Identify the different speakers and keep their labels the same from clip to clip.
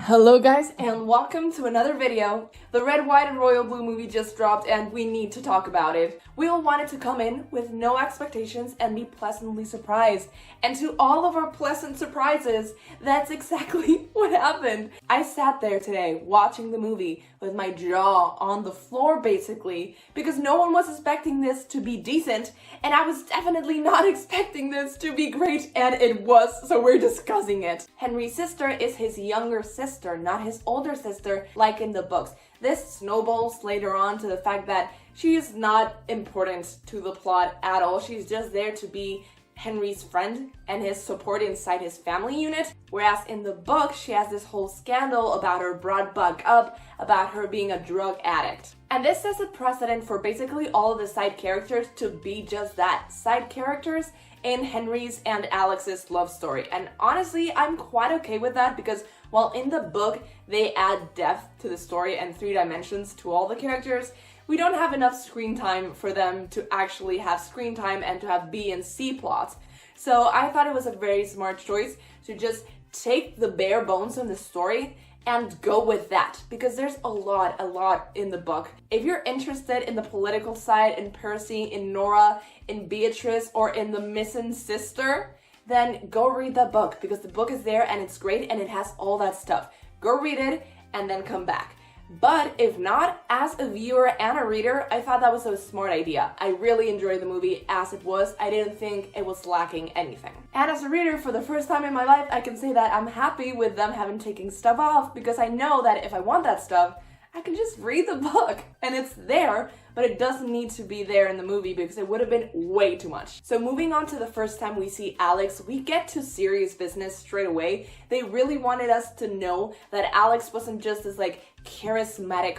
Speaker 1: Hello guys and welcome to another video. The Red, White and Royal Blue movie just dropped and we need to talk about it. We all wanted to come in with no expectations and be pleasantly surprised. And to all of our pleasant surprises, that's exactly what happened. I sat there today watching the movie with my jaw on the floor basically because no one was expecting this to be decent and I was definitely not expecting this to be great, and it was, so we're discussing it. Henry's sister is his younger sister, not his older sister like in the books. This snowballs later on to the fact that she is not important to the plot at all. She's just there to be Henry's friend and his support inside his family unit. Whereas in the book, she has this whole scandal about her brought back up, about her being a drug addict. And this sets a precedent for basically all of the side characters to be just that, side characters in Henry's and Alex's love story. And honestly, I'm quite okay with that because while in the book, they add depth to the story and 3 dimensions to all the characters, we don't have enough screen time for them to actually have screen time and to have B and C plots. So I thought it was a very smart choice to just take the bare bones of the story and go with that, because there's a lot in the book. If you're interested in the political side, in Percy, in Nora, in Beatrice, or in the missing sister, then go read that book, because the book is there and it's great and it has all that stuff. Go read it and then come back. But if not, as a viewer and a reader, I thought that was a smart idea. I really enjoyed the movie as it was. I didn't think it was lacking anything. And as a reader, for the first time in my life, I can say that I'm happy with them having taken stuff off, because I know that if I want that stuff, I can just read the book and it's there, but it doesn't need to be there in the movie because it would have been way too much. So moving on to the first time we see Alex, we get to serious business straight away. They really wanted us to know that Alex wasn't just this charismatic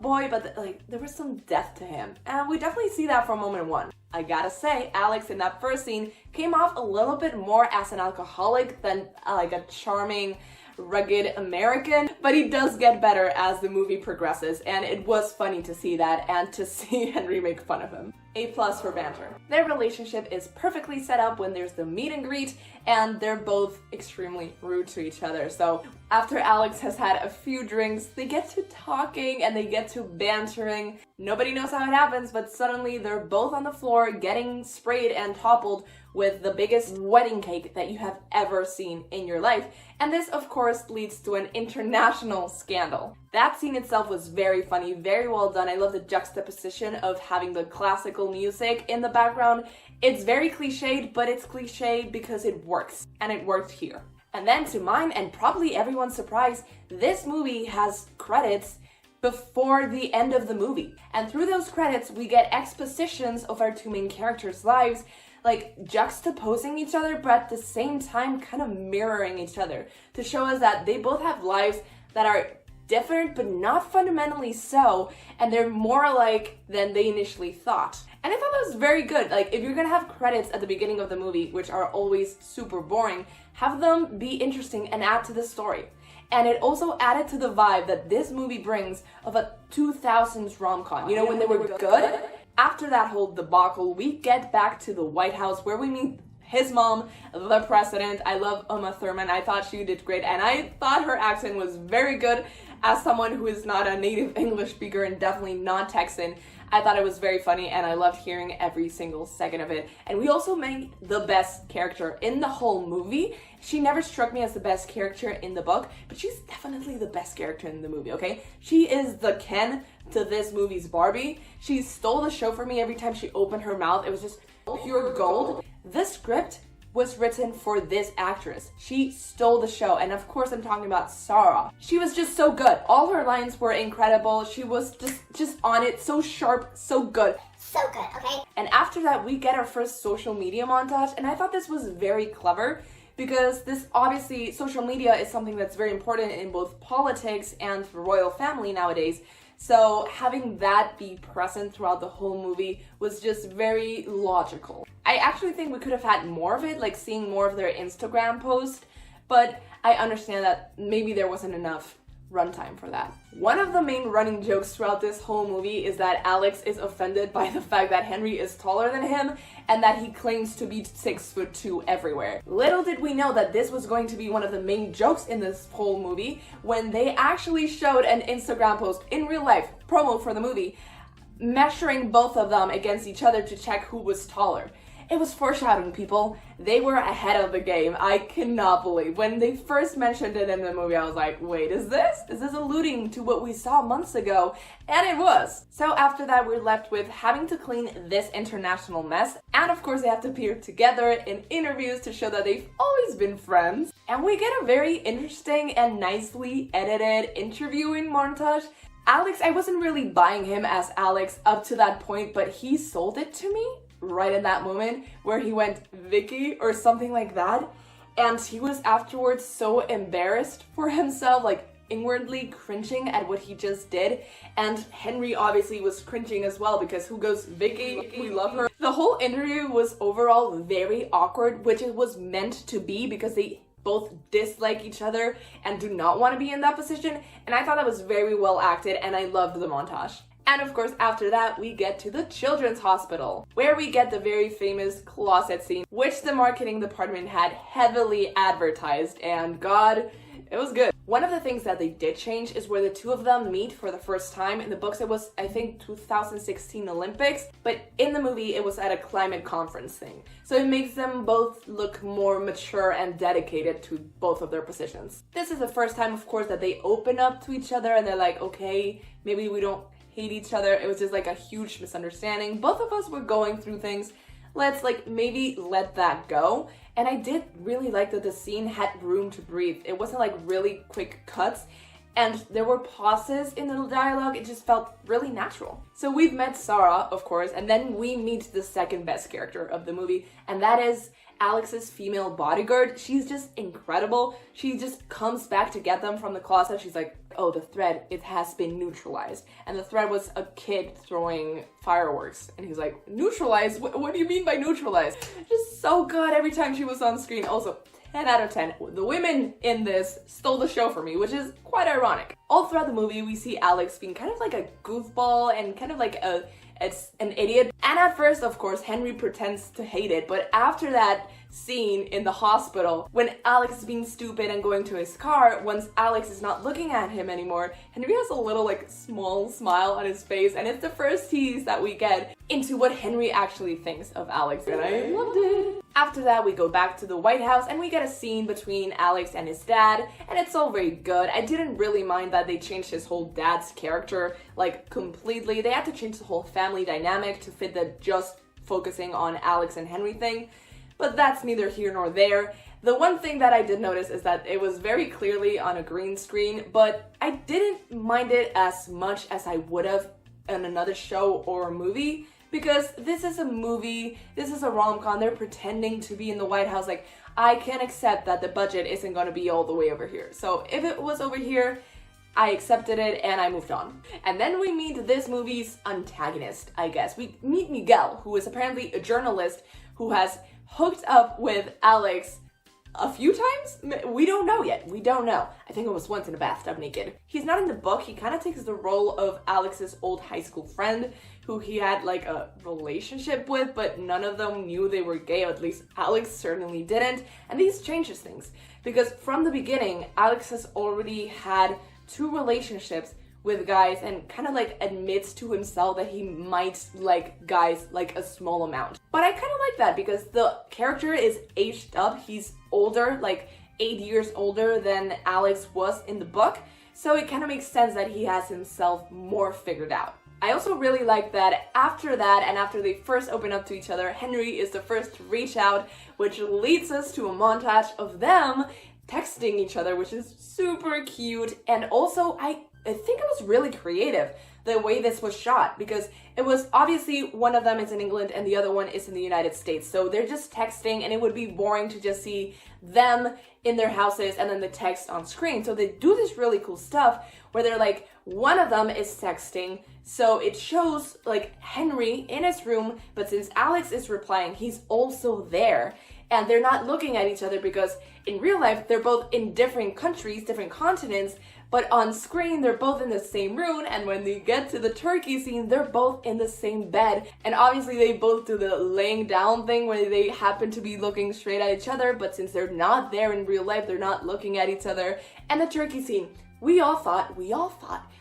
Speaker 1: boy, but there was some depth to him. And we definitely see that from moment 1. I gotta say, Alex in that first scene came off a little bit more as an alcoholic than a charming, rugged American, but he does get better as the movie progresses, and it was funny to see that and to see Henry make fun of him. A+ for banter. Their relationship is perfectly set up when there's the meet and greet, and they're both extremely rude to each other. So after Alex has had a few drinks, they get to talking and they get to bantering. Nobody knows how it happens, but suddenly they're both on the floor getting sprayed and toppled with the biggest wedding cake that you have ever seen in your life. And this, of course, leads to an international scandal. That scene itself was very funny, very well done. I love the juxtaposition of having the classical music in the background. It's very cliched, but it's cliched because it works, and it worked here. And then to mine and probably everyone's surprise, this movie has credits before the end of the movie. And through those credits, we get expositions of our 2 main characters' lives, juxtaposing each other, but at the same time kind of mirroring each other to show us that they both have lives that are different but not fundamentally so, and they're more alike than they initially thought. And I thought that was very good. If you're gonna have credits at the beginning of the movie, which are always super boring, have them be interesting and add to the story. And it also added to the vibe that this movie brings of a 2000s rom-com. You know, when they were good? After that whole debacle, we get back to the White House where we meet his mom, the president. I love Uma Thurman. I thought she did great, and I thought her accent was very good. As someone who is not a native English speaker and definitely not Texan, I thought it was very funny and I loved hearing every single second of it. And we also met the best character in the whole movie. She never struck me as the best character in the book, but she's definitely the best character in the movie, okay? She is the Ken to this movie's Barbie. She stole the show for me every time she opened her mouth. It was just pure gold. The script was written for this actress. She stole the show, and of course I'm talking about Sarah. She was just so good. All her lines were incredible. She was just on it, so sharp, so good.
Speaker 2: So good, okay?
Speaker 1: And after that, we get our first social media montage, and I thought this was very clever because this obviously, social media is something that's very important in both politics and the royal family nowadays. So having that be present throughout the whole movie was just very logical. I actually think we could have had more of it, seeing more of their Instagram post, but I understand that maybe there wasn't enough runtime for that. One of the main running jokes throughout this whole movie is that Alex is offended by the fact that Henry is taller than him and that he claims to be 6'2" everywhere. Little did we know that this was going to be one of the main jokes in this whole movie when they actually showed an Instagram post in real life, promo for the movie, measuring both of them against each other to check who was taller. It was foreshadowing, people. They were ahead of the game. I cannot believe. When they first mentioned it in the movie, I was like, wait, is this alluding to what we saw months ago? And it was. So after that, we're left with having to clean this international mess. And of course, they have to appear together in interviews to show that they've always been friends. And we get a very interesting and nicely edited interviewing montage. Alex, I wasn't really buying him as Alex up to that point, but he sold it to me right in that moment where he went Vicky or something like that, and he was afterwards so embarrassed for himself, like inwardly cringing at what he just did. And Henry obviously was cringing as well, because who goes Vicky? We love her. The whole interview was overall very awkward, which it was meant to be because they both dislike each other and do not want to be in that position, and I thought that was very well acted and I loved the montage. And of course, after that, we get to the children's hospital, where we get the very famous closet scene, which the marketing department had heavily advertised, and God, it was good. One of the things that they did change is where the two of them meet for the first time. In the books, it was, I think, 2016 Olympics, but in the movie, it was at a climate conference thing. So it makes them both look more mature and dedicated to both of their positions. This is the first time, of course, that they open up to each other and they're like, okay, maybe we don't hate each other. It was just like a huge misunderstanding. Both of us were going through things. Let's maybe let that go. And I did really like that the scene had room to breathe. It wasn't like really quick cuts, and there were pauses in the dialogue. It just felt really natural. So we've met Sarah, of course, and then we meet the second best character of the movie, and that is Alex's female bodyguard. She's just incredible. She just comes back to get them from the closet. She's like, oh, the thread, it has been neutralized. And the thread was a kid throwing fireworks. And he's like, neutralized? What do you mean by neutralized? Just so good every time she was on screen. Also, 10 out of 10. The women in this stole the show for me, which is quite ironic. All throughout the movie, we see Alex being kind of like a goofball and kind of like an idiot. And at first, of course, Henry pretends to hate it, but after that scene in the hospital, when Alex is being stupid and going to his car, once Alex is not looking at him anymore, Henry has a little small smile on his face, and it's the first tease that we get into what Henry actually thinks of Alex, and I loved it. After that, we go back to the White House and we get a scene between Alex and his dad, and it's all very good. I didn't really mind that they changed his whole dad's character completely. They had to change the whole family dynamic to fit the just focusing on Alex and Henry thing, but that's neither here nor there. The one thing that I did notice is that it was very clearly on a green screen, but I didn't mind it as much as I would have in another show or movie, because this is a movie, this is a rom-com, they're pretending to be in the White House. I can accept that the budget isn't going to be all the way over here. So if it was over here, I accepted it and I moved on. And then we meet this movie's antagonist, I guess. We meet Miguel, who is apparently a journalist who has hooked up with Alex a few times? We don't know yet. We don't know. I think it was once in a bathtub naked. He's not in the book. He kind of takes the role of Alex's old high school friend who he had a relationship with, but none of them knew they were gay, or at least Alex certainly didn't. And these changes things, because from the beginning, Alex has already had 2 relationships with guys and kind of admits to himself that he might like guys a small amount. But I kind of like that because the character is aged up. He's older, 8 years older than Alex was in the book. So it kind of makes sense that he has himself more figured out. I also really like that after that, and after they first open up to each other, Henry is the first to reach out, which leads us to a montage of them texting each other, which is super cute. And also, I think it was really creative the way this was shot, because it was obviously one of them is in England and the other one is in the United States. So they're just texting, and it would be boring to just see them in their houses and then the text on screen. So they do this really cool stuff where they're one of them is texting, so it shows Henry in his room, but since Alex is replying, he's also there. and they're not looking at each other because in real life they're both in different countries, different continents, but on screen they're both in the same room, and when they get to the turkey scene they're both in the same bed, and obviously they both do the laying down thing where they happen to be looking straight at each other, but since they're not there in real life they're not looking at each other. And the turkey scene, we all thought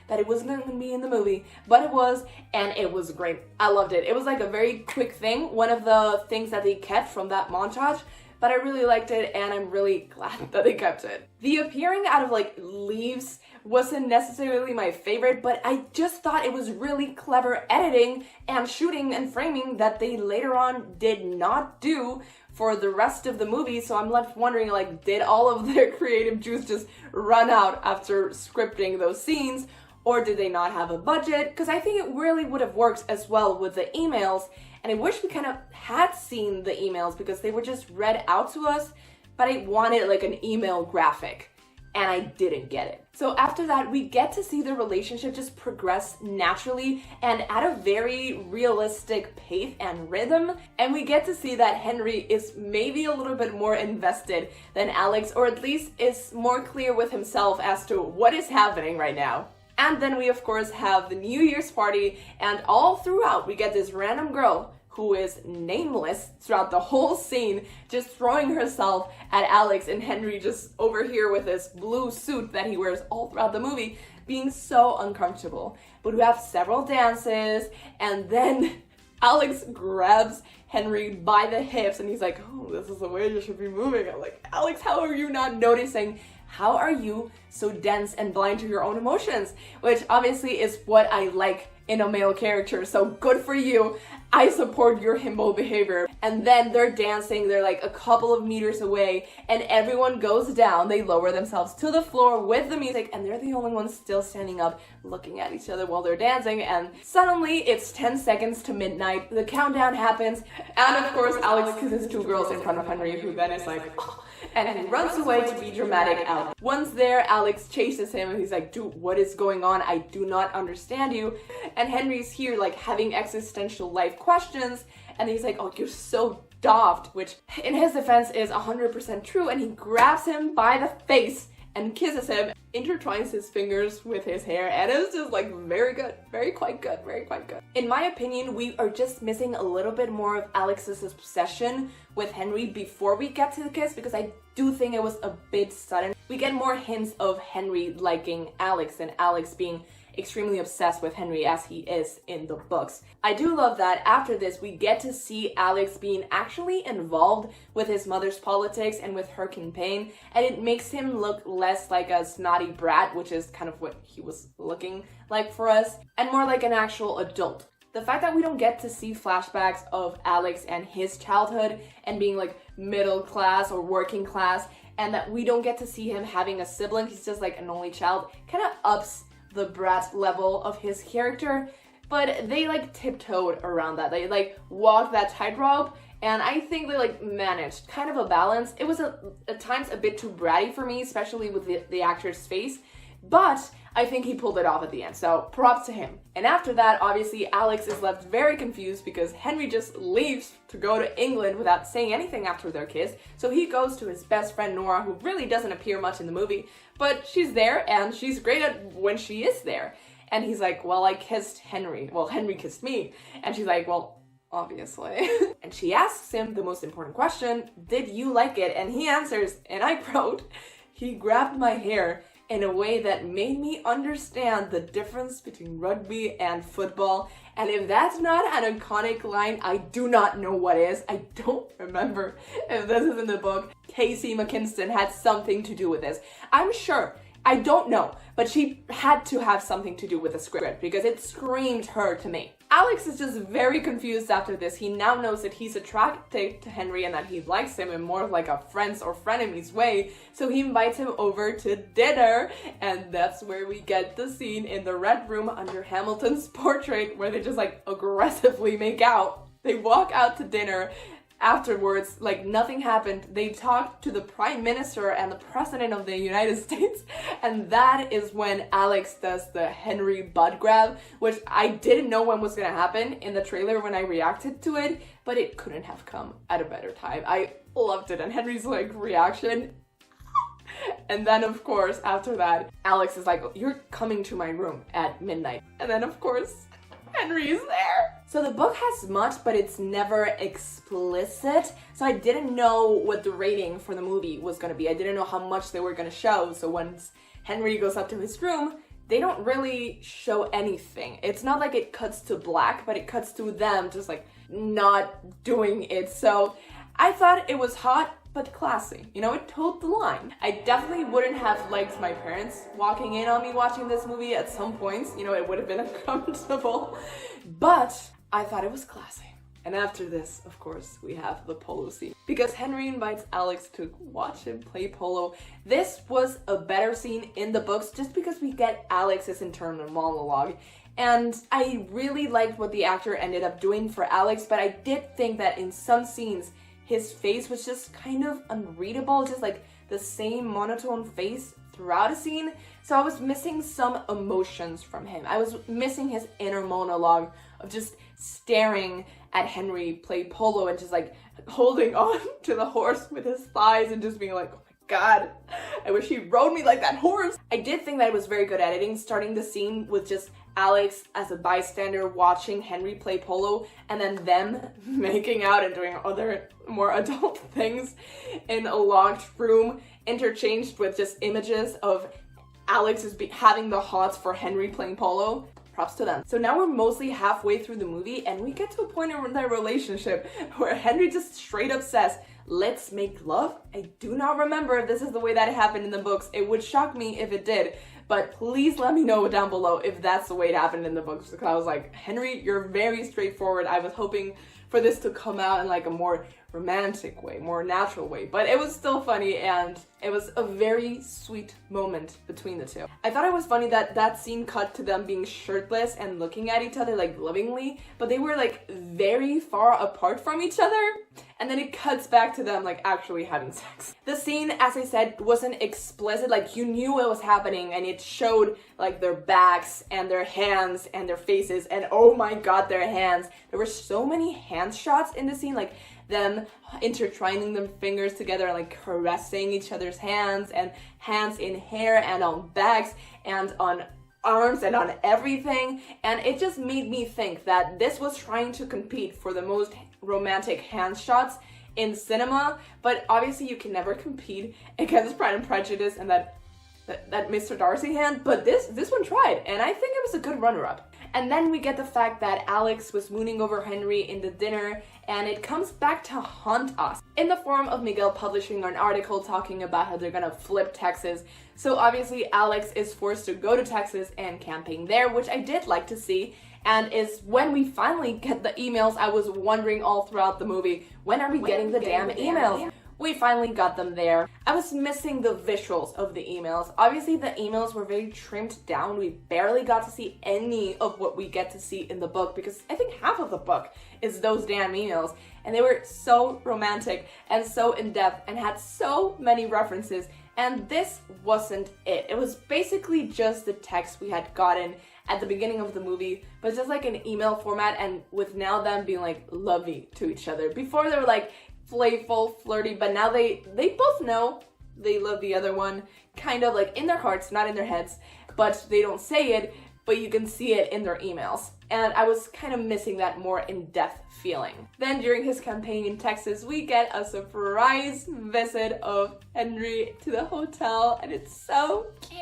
Speaker 1: that it wasn't going to be in the movie, but it was, and it was great. I loved it. It was like a very quick thing, one of the things that they kept from that montage, but I really liked it, and I'm really glad that they kept it. The appearing out of like leaves wasn't necessarily my favorite, but I just thought it was really clever editing and shooting and framing that they later on did not do for the rest of the movie. So I'm left wondering, like, did all of their creative juice just run out after scripting those scenes, or did they not have a budget? Because I think it really would have worked as well with the emails, and I wish we kind of had seen the emails because they were just read out to us, but I wanted like an email graphic, and I didn't get it. So after that, we get to see the relationship just progress naturally and at a very realistic pace and rhythm, and we get to see that Henry is maybe a little bit more invested than Alex, or at least is more clear with himself as to what is happening right now. And then we of course have the New Year's party, and all throughout we get this random girl who is nameless throughout the whole scene, just throwing herself at Alex, and Henry just over here with this blue suit that he wears all throughout the movie, being so uncomfortable. But we have several dances, and then Alex grabs Henry by the hips, and he's like, oh, this is the way you should be moving. I'm like, Alex, how are you not noticing? How are you so dense and blind to your own emotions? Which obviously is what I like in a male character, so good for you. I support your himbo behavior. And then they're dancing, they're like a couple of meters away, and everyone goes down, they lower themselves to the floor with the music, and they're the only ones still standing up looking at each other while they're dancing, and suddenly it's 10 seconds to midnight, the countdown happens, and of course Alex kisses two girls in front of Henry, who then is like, oh, and he runs away to be dramatic out. Once there, Alex chases him and he's like, dude, what is going on? I do not understand you. And Henry's here like having existential life questions, and he's like, oh, you're so daft, which in his defense is 100% true, and he grabs him by the face and kisses him, intertwines his fingers with his hair, and it's just like very good, very quite good. In my opinion, we are just missing a little bit more of Alex's obsession with Henry before we get to the kiss, because I do think it was a bit sudden. We get more hints of Henry liking Alex and Alex being extremely obsessed with Henry as he is in the books. I do love that after this we get to see Alex being actually involved with his mother's politics and with her campaign, and it makes him look less like a snotty brat, which is kind of what he was looking like for us, and more like an actual adult. The fact that we don't get to see flashbacks of Alex and his childhood and being like middle class or working class, and that we don't get to see him having a sibling, he's just like an only child, kind of ups the brat level of his character, but they like tiptoed around that. They like walked that tightrope, and I think they like managed kind of a balance. It was at times a bit too bratty for me, especially with the actor's face, but I think he pulled it off at the end, so props to him. And after that, obviously Alex is left very confused because Henry just leaves to go to England without saying anything after their kiss, so he goes to his best friend Nora, who really doesn't appear much in the movie, but she's there and she's great at when she is there. And he's like, well, I kissed Henry. Well, Henry kissed me. And she's like, well, obviously. And she asks him the most important question, did you like it? And he answers, and I quote, he grabbed my hair in a way that made me understand the difference between rugby and football. And if that's not an iconic line, I do not know what is. I don't remember if this is in the book. Casey McKinston had something to do with this. I'm sure. I don't know, but she had to have something to do with the script because it screamed her to me. Alex is just very confused after this. He now knows that he's attracted to Henry and that he likes him in more of like a friends or frenemies way, so he invites him over to dinner, and that's where we get the scene in the red room under Hamilton's portrait where they just like aggressively make out. They walk out to dinner. afterwards, like nothing happened. They talked to the Prime Minister and the President of the United States, and that is when Alex does the Henry butt grab, which I didn't know when was gonna happen in the trailer when I reacted to it, but it couldn't have come at a better time. I loved it, and Henry's like reaction. And then of course after that, Alex is like, you're coming to my room at midnight. And then of course, Henry is there. So the book has much, but it's never explicit. So I didn't know what the rating for the movie was gonna be. I didn't know how much they were gonna show. So once Henry goes up to his room, they don't really show anything. It's not like it cuts to black, but it cuts to them just like not doing it. So I thought it was hot, but classy. You know, it toed the line. I definitely wouldn't have liked my parents walking in on me watching this movie at some points. You know, it would have been uncomfortable, but I thought it was classy. And after this, of course, we have the polo scene. Because Henry invites Alex to watch him play polo. This was a better scene in the books just because we get Alex's internal monologue. And I really liked what the actor ended up doing for Alex, but I did think that in some scenes, his face was just kind of unreadable, just like the same monotone face throughout a scene. So I was missing some emotions from him. I was missing his inner monologue of just staring at Henry play polo and just like holding on to the horse with his thighs and just being like, oh my God, I wish he rode me like that horse. I did think that it was very good editing, starting the scene with just Alex as a bystander watching Henry play polo and then them making out and doing other more adult things in a locked room, interchanged with just images of Alex having the hots for Henry playing polo. Props to them. So now we're mostly halfway through the movie and we get to a point in their relationship where Henry just straight up says, let's make love. I do not remember if this is the way that it happened in the books. It would shock me if it did, but please let me know down below if that's the way it happened in the books, because I was like, Henry, you're very straightforward. I was hoping for this to come out in like a more romantic way, more natural way, but it was still funny and it was a very sweet moment between the two. I thought it was funny that that scene cut to them being shirtless and looking at each other like lovingly, but they were like very far apart from each other, and then it cuts back to them like actually having sex. The scene, as I said, wasn't explicit, like you knew it was happening and it showed like their backs and their hands and their faces, and oh my God, their hands. There were so many hand shots in the scene, like them intertwining their fingers together and like caressing each other's hands, and hands in hair and on backs and on arms and on everything. And it just made me think that this was trying to compete for the most romantic hand shots in cinema, but obviously you can never compete against Pride and Prejudice and that Mr. Darcy hand, but this one tried, and I think it was a good runner-up. And then we get the fact that Alex was mooning over Henry in the dinner, and it comes back to haunt us in the form of Miguel publishing an article talking about how they're gonna flip Texas. So obviously Alex is forced to go to Texas and campaign there, which I did like to see, and is when we finally get the emails. I was wondering all throughout the movie, when are we getting the damn emails? We finally got them there. I was missing the visuals of the emails. Obviously the emails were very trimmed down. We barely got to see any of what we get to see in the book, because I think half of the book is those damn emails, and they were so romantic and so in-depth and had so many references, and this wasn't it. It was basically just the text we had gotten at the beginning of the movie, but just like an email format, and with now them being like lovey to each other. Before they were like playful, flirty, but now they both know they love the other one, kind of like in their hearts, not in their heads, but they don't say it, but you can see it in their emails. And I was kind of missing that more in-depth feeling. Then during his campaign in Texas, we get a surprise visit of Henry to the hotel, and it's so cute.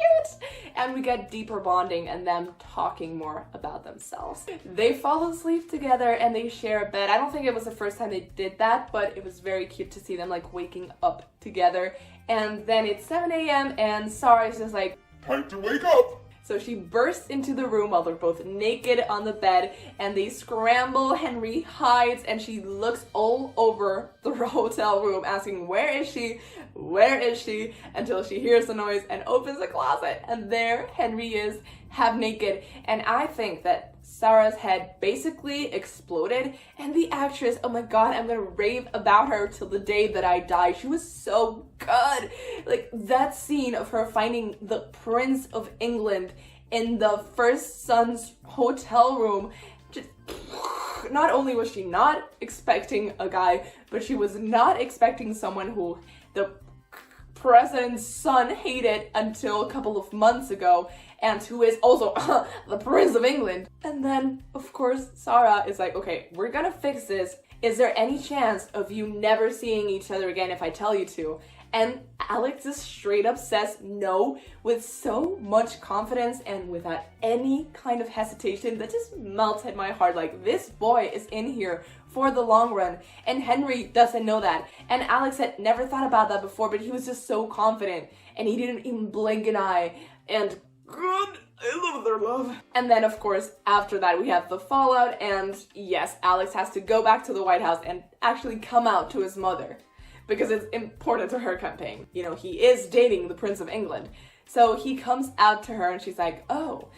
Speaker 1: And we get deeper bonding and them talking more about themselves. They fall asleep together and they share a bed. I don't think it was the first time they did that, but it was very cute to see them like waking up together. And then it's 7 a.m. and Sarah's just like,
Speaker 2: time to wake up!
Speaker 1: So she bursts into the room while they're both naked on the bed, and they scramble. Henry hides, and she looks all over the hotel room asking, where is she? Where is she? Until she hears the noise and opens the closet, and there Henry is, half naked. And I think that Sarah's head basically exploded, and the actress, oh my god, I'm gonna rave about her till the day that I die. She was so good. Like, that scene of her finding the Prince of England in the first son's hotel room, just, not only was she not expecting a guy, but she was not expecting someone who the president's son hated until a couple of months ago, and who is also the Prince of England. And then, of course, Sarah is like, okay, we're gonna fix this. Is there any chance of you never seeing each other again if I tell you to? And Alex just straight up says no with so much confidence and without any kind of hesitation that just melted my heart. Like, this boy is in here for the long run, and Henry doesn't know that. And Alex had never thought about that before, but he was just so confident, and he didn't even blink an eye. And God, I love their love. And then, of course, after that, we have the fallout, and yes, Alex has to go back to the White House and actually come out to his mother, because it's important to her campaign. You know, he is dating the Prince of England. So he comes out to her and she's like, oh,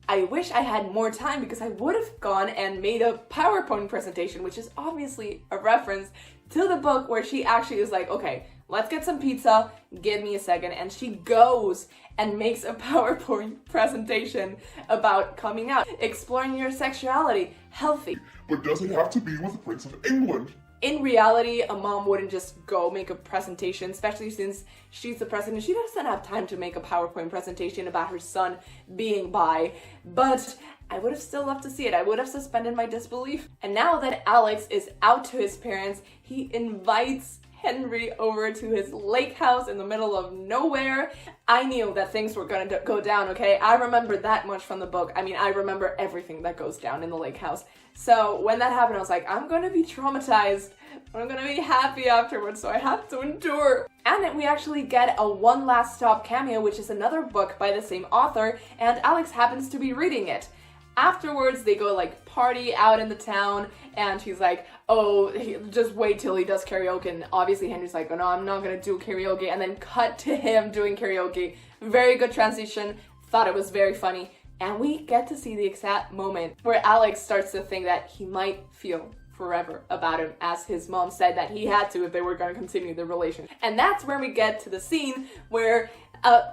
Speaker 1: I wish I had more time because I would have gone and made a PowerPoint presentation, which is obviously a reference to the book where she actually is like, okay, let's get some pizza, give me a second. And she goes and makes a PowerPoint presentation about coming out, exploring your sexuality, healthy.
Speaker 2: But does it have to be with the Prince of England?
Speaker 1: In reality, a mom wouldn't just go make a presentation, especially since she's the president. She doesn't have time to make a PowerPoint presentation about her son being bi, but I would have still loved to see it. I would have suspended my disbelief. And now that Alex is out to his parents, he invites Henry over to his lake house in the middle of nowhere. I knew that things were gonna go down, okay? I remember that much from the book. I mean, I remember everything that goes down in the lake house. So when that happened, I was like, I'm gonna be traumatized, but I'm gonna be happy afterwards, so I have to endure. And then we actually get a One Last Stop cameo, which is another book by the same author, and Alex happens to be reading it. Afterwards, they go like party out in the town, and he's like, oh, just wait till he does karaoke. And obviously Henry's like, oh no, I'm not gonna do karaoke. And then cut to him doing karaoke. Very good transition. Thought it was very funny. And we get to see the exact moment where Alex starts to think that he might feel forever about him, as his mom said that he had to if they were going to continue the relationship. And that's where we get to the scene where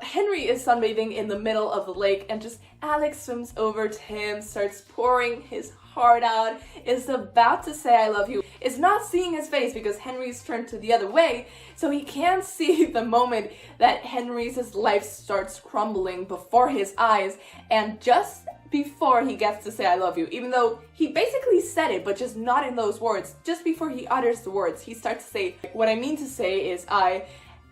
Speaker 1: Henry is sunbathing in the middle of the lake, and just Alex swims over to him, starts pouring his heart out, is about to say I love you, is not seeing his face because Henry's turned to the other way, so he can't see the moment that Henry's life starts crumbling before his eyes. And just before he gets to say I love you, even though he basically said it, but just not in those words, just before he utters the words, he starts to say, what I mean to say is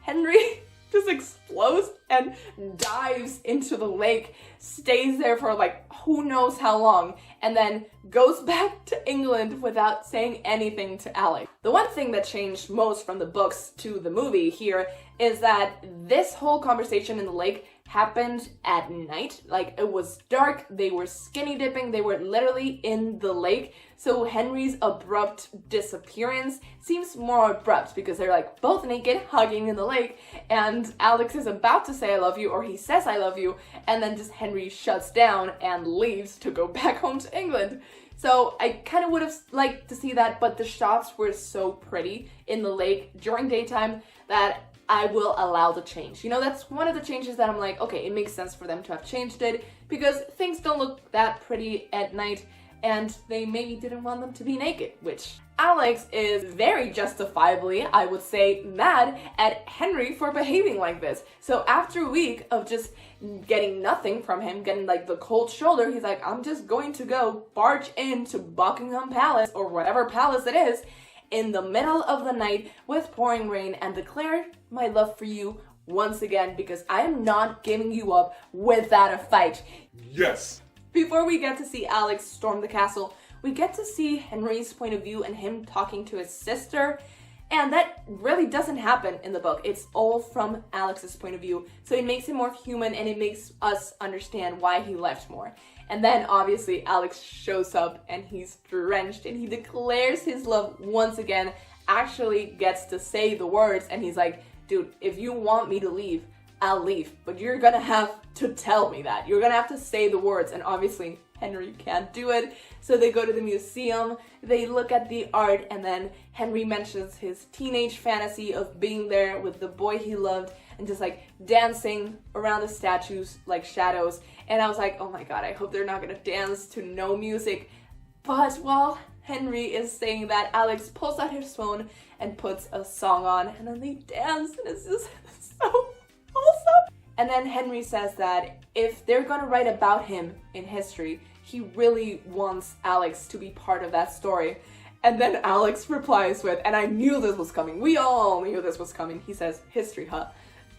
Speaker 1: Henry just explodes and dives into the lake, stays there for like who knows how long, and then goes back to England without saying anything to Alex. The one thing that changed most from the books to the movie here is that this whole conversation in the lake happened at night. Like, it was dark, they were skinny dipping, they were literally in the lake. So Henry's abrupt disappearance seems more abrupt because they're like both naked, hugging in the lake, and Alex is about to say I love you, or he says I love you, and then just Henry shuts down and leaves to go back home to England. So I kind of would have liked to see that, but the shots were so pretty in the lake during daytime that I will allow the change. You know, that's one of the changes that I'm like, okay, it makes sense for them to have changed it because things don't look that pretty at night, and they maybe didn't want them to be naked, which Alex is very justifiably, I would say, mad at Henry for behaving like this. So after a week of just getting nothing from him, getting like the cold shoulder, he's like, I'm just going to go barge into Buckingham Palace, or whatever palace it is, in the middle of the night with pouring rain, and declare my love for you once again, because I am not giving you up without a fight.
Speaker 2: Yes.
Speaker 1: Before we get to see Alex storm the castle, we get to see Henry's point of view and him talking to his sister, and that really doesn't happen in the book. It's all from Alex's point of view, so it makes him more human and it makes us understand why he left more. And then obviously Alex shows up and he's drenched and he declares his love once again, actually gets to say the words, and he's like, dude, if you want me to leave, I'll leave, but you're gonna have to tell me that. You're gonna have to say the words. And obviously Henry can't do it. So they go to the museum, they look at the art, and then Henry mentions his teenage fantasy of being there with the boy he loved and just like dancing around the statues like shadows. And I was like, oh my god, I hope they're not gonna dance to no music. But while Henry is saying that, Alex pulls out his phone and puts a song on, and then they dance, and it's just so awesome. And then Henry says that if they're gonna write about him in history, he really wants Alex to be part of that story. And then Alex replies with, and I knew this was coming, we all knew this was coming, he says, history, huh?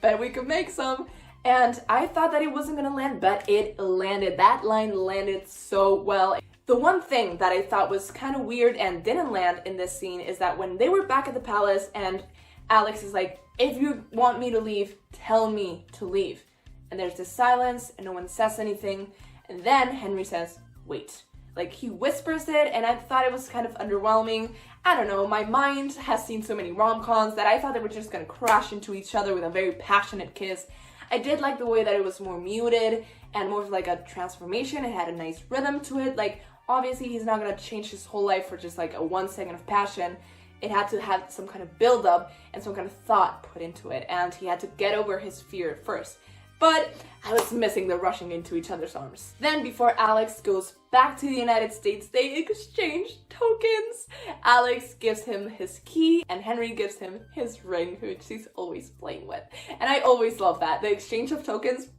Speaker 1: Bet we could make some. And I thought that it wasn't gonna land, but it landed. That line landed so well. The one thing that I thought was kind of weird and didn't land in this scene is that when they were back at the palace and Alex is like, if you want me to leave, tell me to leave. And there's this silence and no one says anything. And then Henry says, wait. Like, he whispers it, and I thought it was kind of underwhelming. I don't know, my mind has seen so many rom-coms that I thought they were just gonna crash into each other with a very passionate kiss. I did like the way that it was more muted and more of like a transformation. It had a nice rhythm to it. Like, obviously he's not gonna change his whole life for just like a 1 second of passion. It had to have some kind of build-up and some kind of thought put into it, and he had to get over his fear first. But I was missing the rushing into each other's arms. Then before Alex goes back to the United States, they exchange tokens. Alex gives him his key and Henry gives him his ring, which he's always playing with. And I always love that. The exchange of tokens,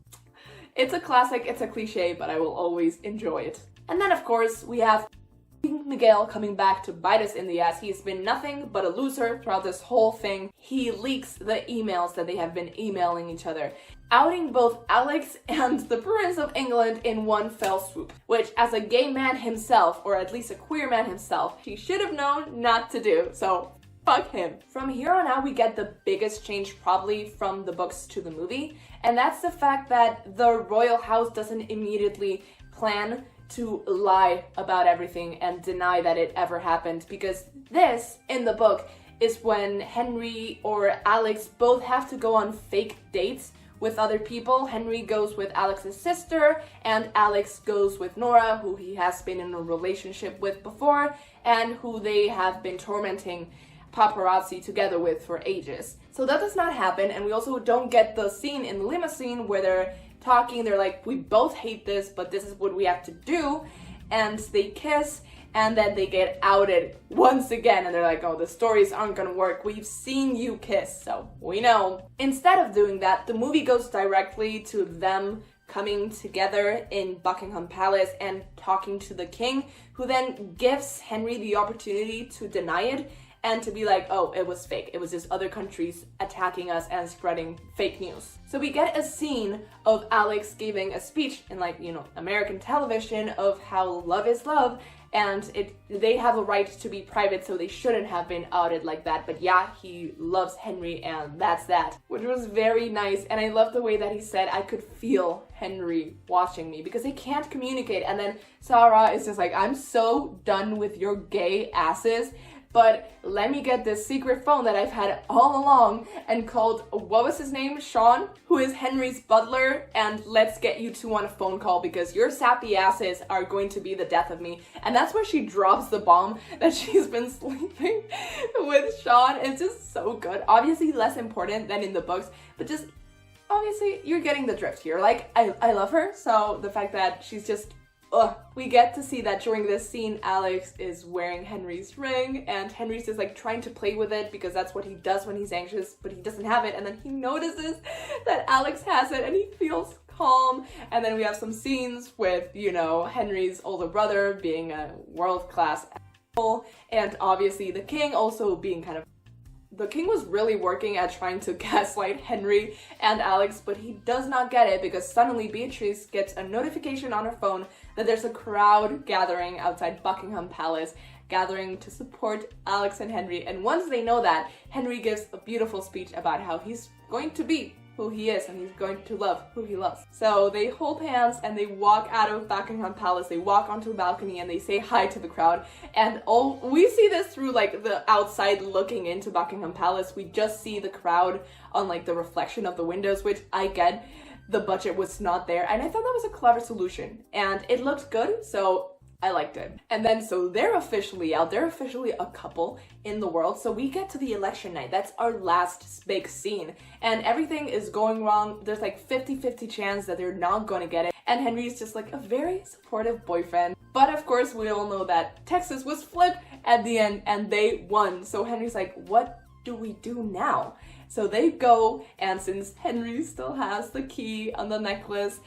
Speaker 1: it's a classic, it's a cliche, but I will always enjoy it. And then of course we have Miguel coming back to bite us in the ass. He's been nothing but a loser throughout this whole thing. He leaks the emails that they have been emailing each other, outing both Alex and the Prince of England in one fell swoop, which as a gay man himself, or at least a queer man himself, he should have known not to do, so fuck him. From here on out, we get the biggest change probably from the books to the movie, and that's the fact that the royal house doesn't immediately plan to lie about everything and deny that it ever happened, because this, in the book, is when Henry or Alex both have to go on fake dates with other people. Henry goes with Alex's sister, and Alex goes with Nora, who he has been in a relationship with before, and who they have been tormenting paparazzi together with for ages. So that does not happen, and we also don't get the scene in the limousine where they're talking, they're like, we both hate this, but this is what we have to do, and they kiss, and then they get outed once again, and they're like, oh, the stories aren't gonna work, we've seen you kiss, so we know. Instead of doing that, the movie goes directly to them coming together in Buckingham Palace and talking to the king, who then gives Henry the opportunity to deny it and to be like, oh, it was fake. It was just other countries attacking us and spreading fake news. So we get a scene of Alex giving a speech in, like, you know, American television of how love is love, and they have a right to be private, so they shouldn't have been outed like that. But yeah, he loves Henry, and that's that. Which was very nice, and I love the way that he said, I could feel Henry watching me, because they can't communicate. And then Sarah is just like, I'm so done with your gay asses, but let me get this secret phone that I've had all along and called, what was his name? Sean, who is Henry's butler, and let's get you two on a phone call because your sappy asses are going to be the death of me. And that's where she drops the bomb that she's been sleeping with Sean. It's just so good. Obviously less important than in the books, but just obviously you're getting the drift here. Like, I love her, so the fact that she's just we get to see that during this scene, Alex is wearing Henry's ring, and Henry's just like trying to play with it because that's what he does when he's anxious, but he doesn't have it, and then he notices that Alex has it and he feels calm. And then we have some scenes with, you know, Henry's older brother being a world-class asshole, and obviously the king also being kind of... The king was really working at trying to gaslight Henry and Alex, but he does not get it because suddenly Beatrice gets a notification on her phone that there's a crowd gathering outside Buckingham Palace, gathering to support Alex and Henry. And once they know that, Henry gives a beautiful speech about how he's going to be who he is and he's going to love who he loves. So they hold hands and they walk out of Buckingham Palace, they walk onto a balcony and they say hi to the crowd. And we see this through like the outside looking into Buckingham Palace. We just see the crowd on like the reflection of the windows, which I get. the budget was not there, and I thought that was a clever solution, and it looked good, so I liked it. And then so they're officially out, they're officially a couple in the world, so we get to the election night. That's our last big scene, and everything is going wrong. There's like 50-50 chance that they're not gonna get it, and Henry's just like a very supportive boyfriend. But of course we all know that Texas was flipped at the end and they won, so Henry's like, what do we do now? So they go, and since Henry still has the key on the necklace,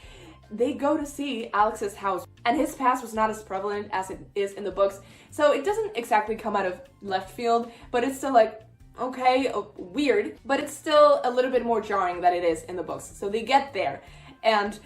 Speaker 1: they go to see Alex's house, and his past was not as prevalent as it is in the books, so it doesn't exactly come out of left field, but it's still like, okay, weird, but it's still a little bit more jarring than it is in the books. So they get there, and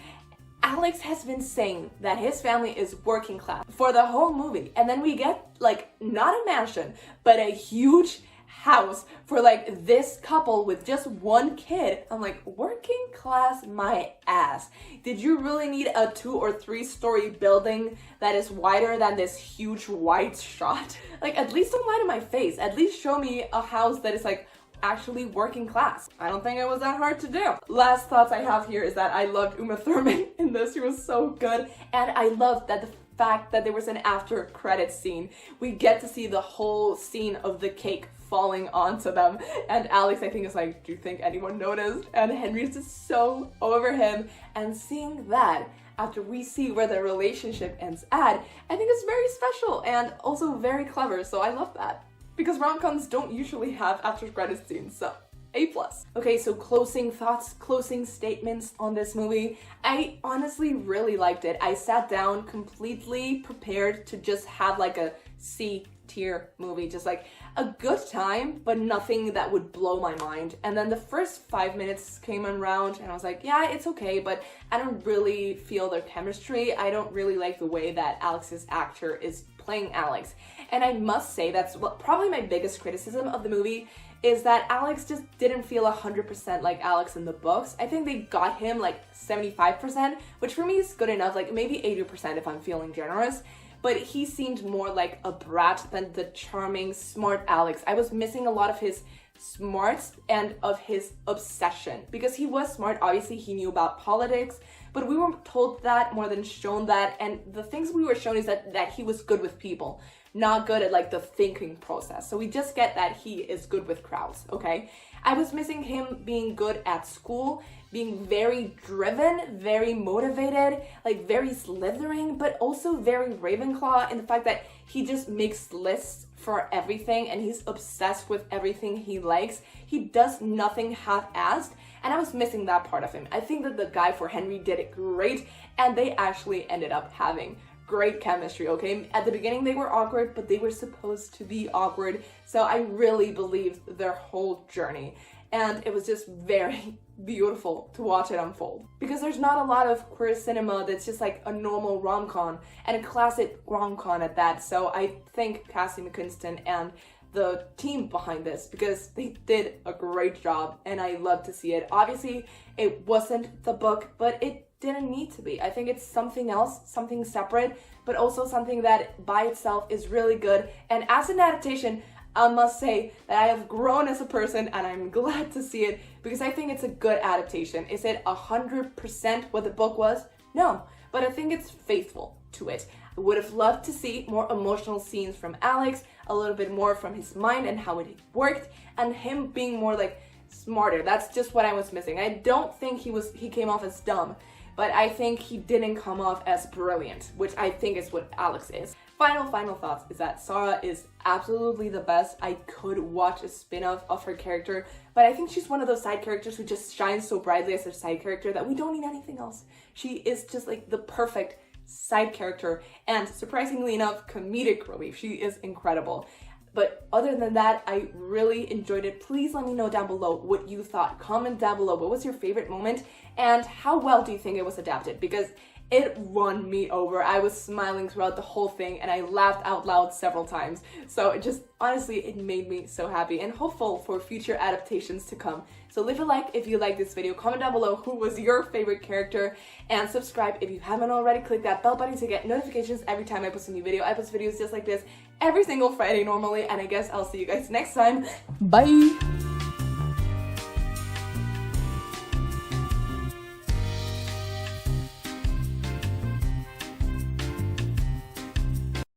Speaker 1: Alex has been saying that his family is working class for the whole movie, and then we get like not a mansion, but a huge house for like this couple with just one kid. I'm like, working class my ass. Did you really need a 2 or 3 story building that is wider than this huge wide shot? Like, at least don't lie to my face. At least show me a house that is like actually working class. I don't think it was that hard to do. Last thoughts I have here is that I loved Uma Thurman in this. She was so good, and I loved that the fact that there was an after credits scene. We get to see the whole scene of the cake falling onto them, and Alex, I think, is like, do you think anyone noticed? And Henry's just so over him, and seeing that after we see where their relationship ends at, I think it's very special and also very clever, so I love that. Because rom-coms don't usually have after credits scenes, so A+. Okay, so closing thoughts, closing statements on this movie. I honestly really liked it. I sat down completely prepared to just have like a C tier movie, just like a good time, but nothing that would blow my mind. And then the first 5 minutes came around and I was like, yeah, it's okay, but I don't really feel their chemistry. I don't really like the way that Alex's actor is playing Alex. And I must say that's probably my biggest criticism of the movie, is that Alex just didn't feel 100% like Alex in the books. I think they got him like 75%, which for me is good enough, like maybe 80% if I'm feeling generous. But he seemed more like a brat than the charming, smart Alex. I was missing a lot of his smarts and of his obsession. Because he was smart, obviously he knew about politics, but we were told that more than shown that, and the things we were shown is that he was good with people, not good at like the thinking process. So we just get that he is good with crowds, okay? I was missing him being good at school, being very driven, very motivated, like very slithering, but also very Ravenclaw in the fact that he just makes lists for everything and he's obsessed with everything he likes. He does nothing half-assed, and I was missing that part of him. I think that the guy for Henry did it great, and they actually ended up having great chemistry, okay? At the beginning they were awkward, but they were supposed to be awkward, so I really believed their whole journey. And it was just very beautiful to watch it unfold. Because there's not a lot of queer cinema that's just like a normal rom-com, and a classic rom-com at that. So I thank Cassie McKinston and the team behind this, because they did a great job and I love to see it. Obviously, it wasn't the book, but it didn't need to be. I think it's something else, something separate, but also something that by itself is really good. And as an adaptation, I must say that I have grown as a person and I'm glad to see it, because I think it's a good adaptation. Is it 100% what the book was? No, but I think it's faithful to it. I would have loved to see more emotional scenes from Alex, a little bit more from his mind and how it worked, and him being more like smarter. That's just what I was missing. I don't think he came off as dumb, but I think he didn't come off as brilliant, which I think is what Alex is. Final thoughts is that Sarah is absolutely the best. I could watch a spin-off of her character, but I think she's one of those side characters who just shines so brightly as a side character that we don't need anything else. She is just like the perfect side character, and surprisingly enough, comedic relief. She is incredible. But other than that, I really enjoyed it. Please let me know down below what you thought. Comment down below what was your favorite moment and how well do you think it was adapted, because it won me over. I was smiling throughout the whole thing and I laughed out loud several times. So it just, honestly, it made me so happy and hopeful for future adaptations to come. So leave a like if you like this video, comment down below who was your favorite character, and subscribe if you haven't already. Click that bell button to get notifications every time I post a new video. I post videos just like this every single Friday normally, and I guess I'll see you guys next time. Bye!